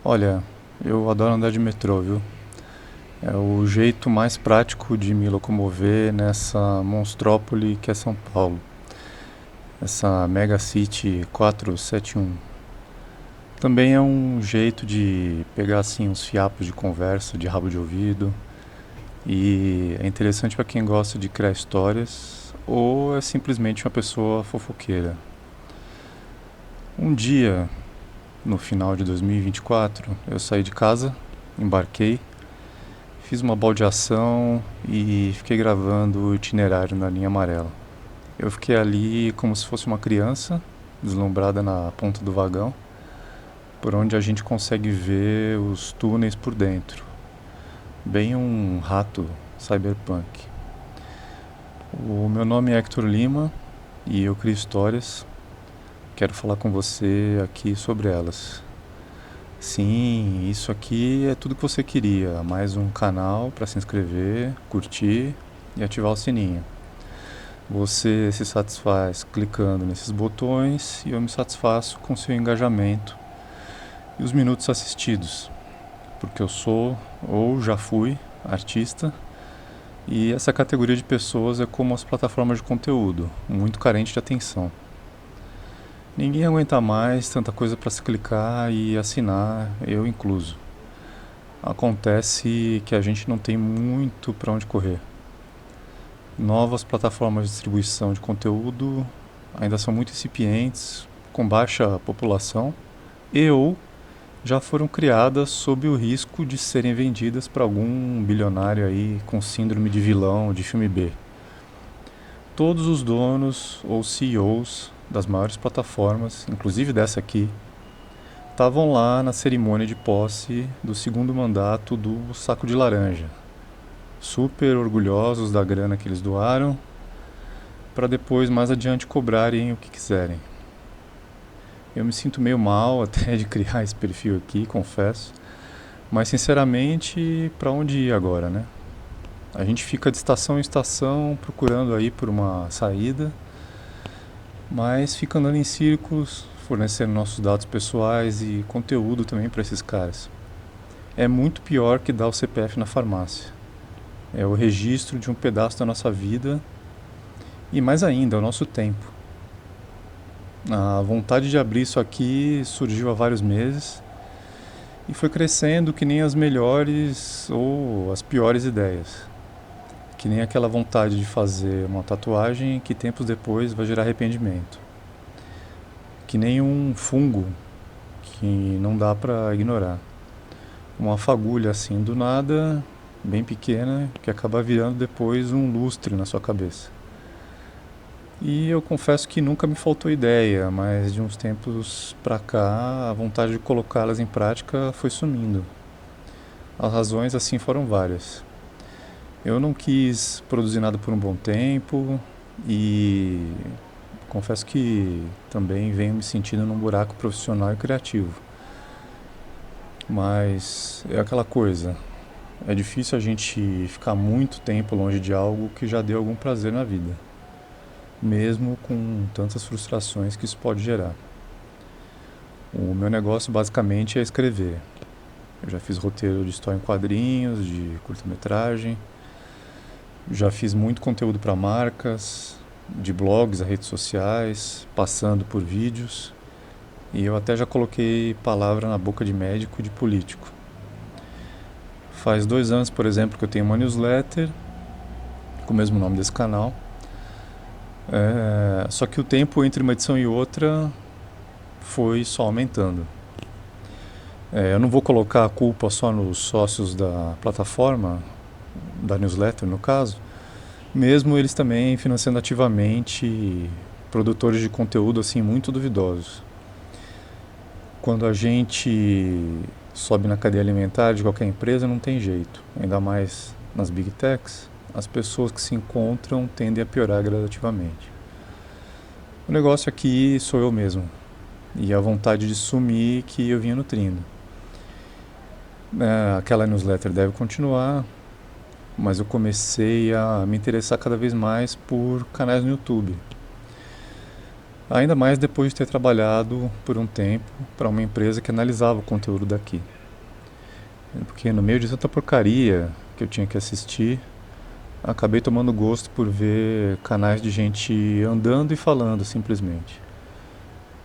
Olha, eu adoro andar de metrô, viu? É o jeito mais prático de me locomover nessa monstrópole que é São Paulo. Essa Mega City 471. Também é um jeito de pegar assim uns fiapos de conversa, de rabo de ouvido. E é interessante para quem gosta de criar histórias ou é simplesmente uma pessoa fofoqueira. Um dia, no final de 2024, eu saí de casa, embarquei. Fiz uma baldeação e fiquei gravando o itinerário na linha amarela. Eu fiquei ali como se fosse uma criança, deslumbrada na ponta do vagão, por onde a gente consegue ver os túneis por dentro. Bem um rato cyberpunk. O meu nome é Hector Lima e eu crio histórias. Quero falar com você aqui sobre elas. Sim, isso aqui é tudo que você queria. Mais um canal para se inscrever, curtir e ativar o sininho. Você se satisfaz clicando nesses botões e eu me satisfaço com seu engajamento e os minutos assistidos, porque eu sou ou já fui artista e essa categoria de pessoas é como as plataformas de conteúdo, muito carente de atenção. Ninguém aguenta mais tanta coisa para se clicar e assinar, eu incluso. Acontece que a gente não tem muito para onde correr. Novas plataformas de distribuição de conteúdo ainda são muito incipientes, com baixa população, e ou já foram criadas sob o risco de serem vendidas para algum bilionário aí com síndrome de vilão de filme B. Todos os donos ou CEOs das maiores plataformas, inclusive dessa aqui, estavam lá na cerimônia de posse do segundo mandato do Saco de Laranja, super orgulhosos da grana que eles doaram, para depois mais adiante cobrarem o que quiserem. Eu me sinto meio mal até de criar esse perfil aqui, confesso, mas sinceramente, para onde ir agora, né? A gente fica de estação em estação procurando aí por uma saída, mas fica andando em círculos, fornecendo nossos dados pessoais e conteúdo também para esses caras. É muito pior que dar o CPF na farmácia. É o registro de um pedaço da nossa vida e mais ainda, o nosso tempo. A vontade de abrir isso aqui surgiu há vários meses e foi crescendo que nem as melhores ou as piores ideias. Que nem aquela vontade de fazer uma tatuagem que tempos depois vai gerar arrependimento. Que nem um fungo que não dá pra ignorar. Uma fagulha assim do nada, bem pequena, que acaba virando depois um lustre na sua cabeça. E eu confesso que nunca me faltou ideia, mas de uns tempos pra cá a vontade de colocá-las em prática foi sumindo. As razões assim foram várias. Eu não quis produzir nada por um bom tempo e confesso que também venho me sentindo num buraco profissional e criativo. Mas é aquela coisa, é difícil a gente ficar muito tempo longe de algo que já deu algum prazer na vida, mesmo com tantas frustrações que isso pode gerar. O meu negócio basicamente é escrever. Eu já fiz roteiro de história em quadrinhos, de curta-metragem, já fiz muito conteúdo para marcas, de blogs a redes sociais, passando por vídeos, e eu até já coloquei palavra na boca de médico e de político. Faz 2 anos, por exemplo, que eu tenho uma newsletter com o mesmo nome desse canal. Só que o tempo entre uma edição e outra foi só aumentando. Eu não vou colocar a culpa só nos sócios da plataforma, da newsletter no caso, mesmo eles também financiando ativamente produtores de conteúdo assim muito duvidosos. Quando a gente sobe na cadeia alimentar de qualquer empresa, não tem jeito, ainda mais nas big techs, as pessoas que se encontram tendem a piorar gradativamente. O negócio aqui sou eu mesmo e a vontade de sumir que eu vinha nutrindo. Aquela newsletter deve continuar, mas eu comecei a me interessar cada vez mais por canais no YouTube. Ainda mais depois de ter trabalhado por um tempo para uma empresa que analisava o conteúdo daqui. Porque no meio de tanta porcaria que eu tinha que assistir, acabei tomando gosto por ver canais de gente andando e falando simplesmente,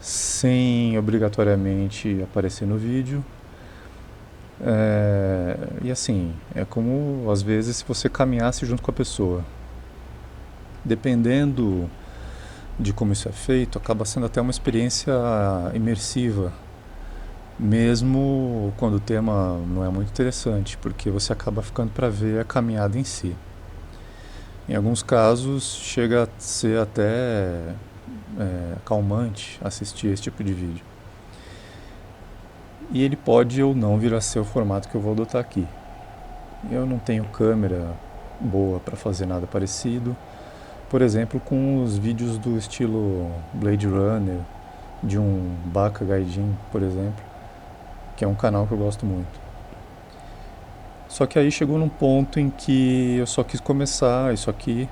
sem obrigatoriamente aparecer no vídeo. E assim, é como às vezes se você caminhasse junto com a pessoa. Dependendo de como isso é feito, acaba sendo até uma experiência imersiva, mesmo quando o tema não é muito interessante, porque você acaba ficando para ver a caminhada em si. Em alguns casos, chega a ser até calmante assistir esse tipo de vídeo. E ele pode ou não vir a ser o formato que eu vou adotar aqui. Eu não tenho câmera boa para fazer nada parecido. Por exemplo, com os vídeos do estilo Blade Runner, de um Baka Gaijin, por exemplo, que é um canal que eu gosto muito. Só que aí chegou num ponto em que eu só quis começar isso aqui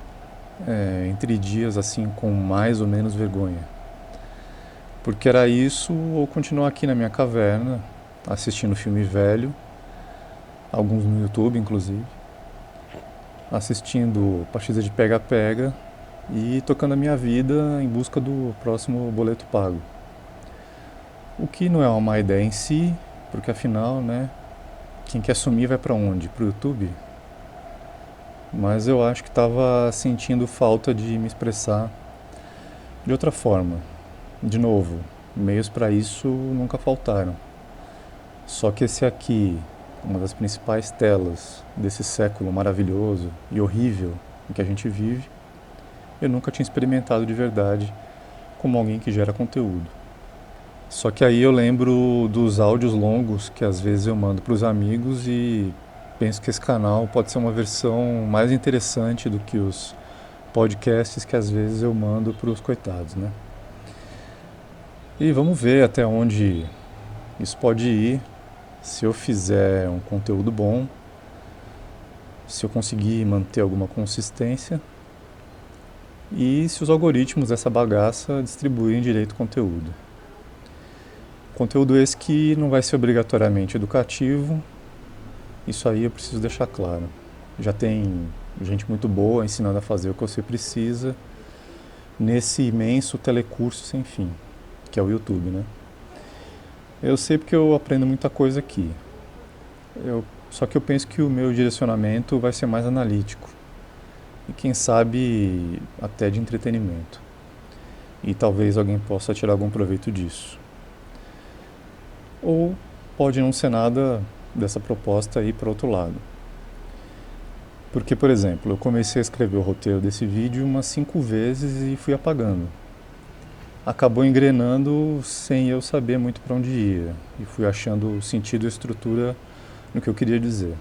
entre dias assim com mais ou menos vergonha. Porque era isso ou continuar aqui na minha caverna, assistindo filme velho, alguns no YouTube inclusive, assistindo partida de pega-pega e tocando a minha vida em busca do próximo boleto pago. O que não é uma má ideia em si, porque afinal, né, quem quer sumir vai pra onde? Pro YouTube? Mas eu acho que estava sentindo falta de me expressar de outra forma. De novo, meios para isso nunca faltaram. Só que esse aqui, uma das principais telas desse século maravilhoso e horrível em que a gente vive, eu nunca tinha experimentado de verdade como alguém que gera conteúdo. Só que aí eu lembro dos áudios longos que às vezes eu mando para os amigos e penso que esse canal pode ser uma versão mais interessante do que os podcasts que às vezes eu mando para os coitados, né? E vamos ver até onde isso pode ir, se eu fizer um conteúdo bom, se eu conseguir manter alguma consistência e se os algoritmos dessa bagaça distribuírem direito o conteúdo. Conteúdo esse que não vai ser obrigatoriamente educativo, isso aí eu preciso deixar claro. Já tem gente muito boa ensinando a fazer o que você precisa nesse imenso telecurso sem fim, que é o YouTube, né? Eu sei porque eu aprendo muita coisa aqui. Só que eu penso que o meu direcionamento vai ser mais analítico e quem sabe até de entretenimento. E talvez alguém possa tirar algum proveito disso. Ou pode não ser nada dessa proposta aí para outro lado. Porque, por exemplo, eu comecei a escrever o roteiro desse vídeo umas 5 vezes e fui apagando. Acabou engrenando sem eu saber muito para onde ia e fui achando sentido e estrutura no que eu queria dizer.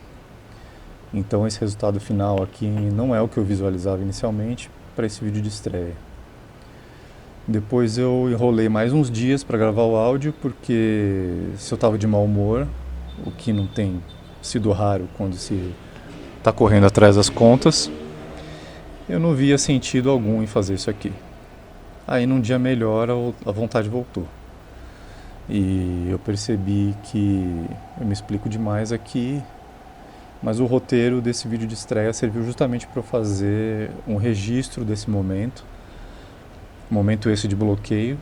Então esse resultado final aqui não é o que eu visualizava inicialmente para esse vídeo de estreia. Depois eu enrolei mais uns dias para gravar o áudio porque se eu estava de mau humor, o que não tem sido raro quando se está correndo atrás das contas, eu não via sentido algum em fazer isso aqui. Aí num dia melhor a vontade voltou. E eu percebi que eu me explico demais aqui, mas o roteiro desse vídeo de estreia serviu justamente para eu fazer um registro desse momento esse de bloqueio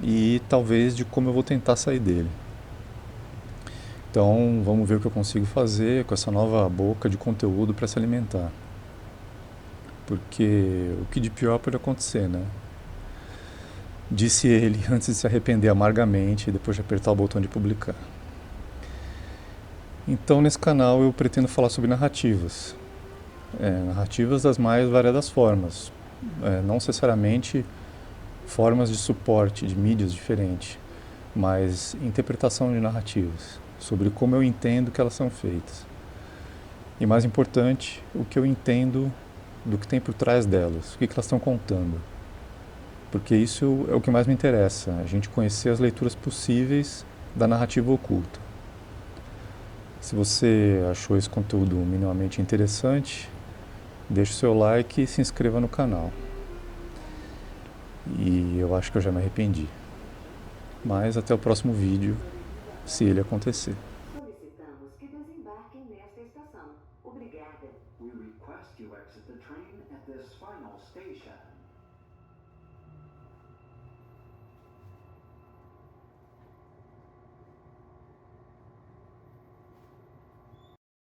e talvez de como eu vou tentar sair dele. Então vamos ver o que eu consigo fazer com essa nova boca de conteúdo para se alimentar. Porque o que de pior pode acontecer, né? Disse ele antes de se arrepender amargamente depois de apertar o botão de publicar. Então nesse canal eu pretendo falar sobre narrativas. Narrativas das mais variadas formas. Não necessariamente formas de suporte, de mídias diferentes, mas interpretação de narrativas, sobre como eu entendo que elas são feitas. E mais importante, o que eu entendo do que tem por trás delas, o que elas estão contando. Porque isso é o que mais me interessa, a gente conhecer as leituras possíveis da narrativa oculta. Se você achou esse conteúdo minimamente interessante, deixe o seu like e se inscreva no canal. E eu acho que eu já me arrependi. Mas até o próximo vídeo, se ele acontecer. Solicitamos que desembarquem nesta estação. Obrigada. We request you exit the train at this final station.